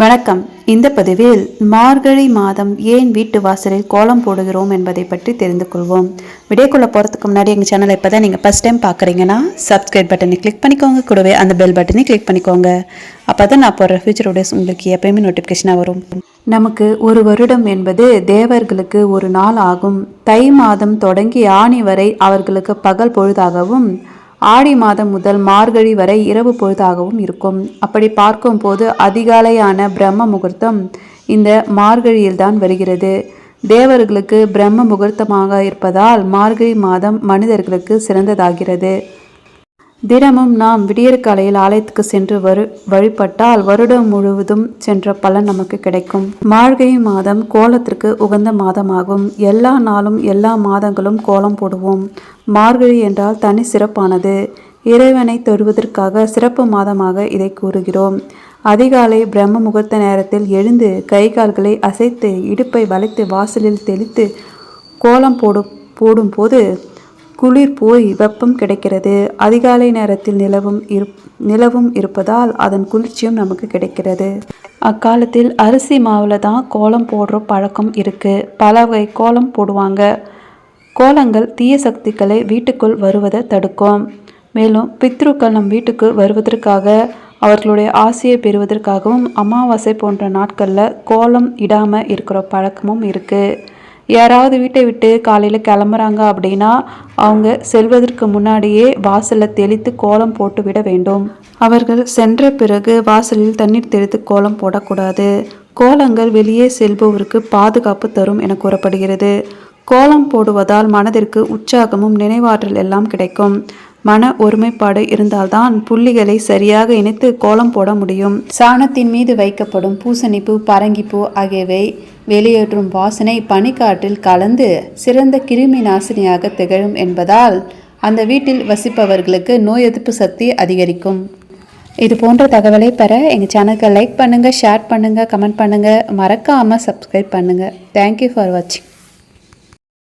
வணக்கம். இந்த பதிவில் மார்கழி மாதம் ஏன் வீட்டு வாசலில் கோலம் போடுகிறோம் என்பதை பற்றி தெரிந்து கொள்வோம். வீடியோக்குள்ளே போகிறதுக்கு முன்னாடி எங்கள் சேனலை இப்போ தான் நீங்கள் ஃபஸ்ட் டைம் பார்க்குறீங்கன்னா சப்ஸ்கிரைப் பட்டனை கிளிக் பண்ணிக்கோங்க. கூடவே அந்த பெல் பட்டனை கிளிக் பண்ணிக்கோங்க. அப்போ தான் நான் போடுற ஃபியூச்சர் வீடியோஸ் உங்களுக்கு எப்பயுமே நோட்டிஃபிகேஷனாக வரும். நமக்கு ஒரு வருடம் என்பது தேவர்களுக்கு ஒரு நாள் ஆகும். தை மாதம் தொடங்கி ஆணி வரை அவர்களுக்கு பகல் பொழுதாகவும், ஆடி மாதம் முதல் மார்கழி வரை இரவு பொழுதாகவும் இருக்கும். அப்படி பார்க்கும்போது அதிகாலையான பிரம்ம முகூர்த்தம் இந்த மார்கழியில்தான் வருகிறது. தேவர்களுக்கு பிரம்ம முகூர்த்தமாக இருப்பதால் மார்கழி மாதம் மனிதர்களுக்கு சிறந்ததாகிறது. தினமும் நாம் விடியற்காலையில் ஆலயத்துக்கு சென்று வழிபட்டால் வருடம் முழுவதும் சென்ற பலன் நமக்கு கிடைக்கும். மார்கழி மாதம் கோலத்திற்கு உகந்த மாதமாகும். எல்லா நாளும் எல்லா மாதங்களும் கோலம் போடுவோம். மார்கழி என்றால் தனி சிறப்பானது. இறைவனை தொழுவதற்காக சிறப்பு மாதமாக இதை கூறுகிறோம். அதிகாலை பிரம்ம முகூர்த்த நேரத்தில் எழுந்து கை கால்களை அசைத்து இடுப்பை வளைத்து வாசலில் தெளித்து கோலம் போடும்போது குளிர் போய் வெப்பம் கிடைக்கிறது. அதிகாலை நேரத்தில் நிலவும் இருப்பதால் அதன் குளிர்ச்சியும் நமக்கு கிடைக்கிறது. அக்காலத்தில் அரிசி மாவில் தான் கோலம் போடுற பழக்கம் இருக்குது. பல வகை கோலம் போடுவாங்க. கோலங்கள் தீய சக்திகளை வீட்டுக்குள் வருவதை தடுக்கும். மேலும் பித்ருக்கள் நம் வீட்டுக்கு வருவதற்காக, அவர்களுடைய ஆசையை பெறுவதற்காகவும் அமாவாசை போன்ற நாட்களில் கோலம் இடாமல் இருக்கிற பழக்கமும் இருக்குது. யாராவது வீட்டை விட்டு காலையில் கிளம்புறாங்க அப்படின்னா அவங்க செல்வதற்கு முன்னாடியே வாசலில் தெளித்து கோலம் போட்டு விட வேண்டும். அவர்கள் சென்ற பிறகு வாசலில் தண்ணீர் தெளித்து கோலம் போடக்கூடாது. கோலங்கள் வெளியே செல்பவருக்கு பாதுகாப்பு தரும் என கூறப்படுகிறது. கோலம் போடுவதால் மனதிற்கு உற்சாகமும் நினைவாற்றல் எல்லாம் கிடைக்கும். மன ஒருமைப்பாடு இருந்தால்தான் புள்ளிகளை சரியாக இணைத்து கோலம் போட முடியும். சாணத்தின் மீது வைக்கப்படும் பூசணிப்பூ, பரங்கிப்பூ ஆகியவை வெளியேற்றும் வாசனை பனிக்காற்றில் கலந்து சிறந்த கிருமி நாசினியாக திகழும் என்பதால் அந்த வீட்டில் வசிப்பவர்களுக்கு நோய் எதிர்ப்பு சக்தி அதிகரிக்கும். இது போன்ற தகவலை பெற எங்கள் சேனலுக்கு லைக் பண்ணுங்கள், ஷேர் பண்ணுங்கள், கமெண்ட் பண்ணுங்கள், மறக்காமல் சப்ஸ்கிரைப் பண்ணுங்கள். தேங்க்யூ ஃபார் வாட்சிங்.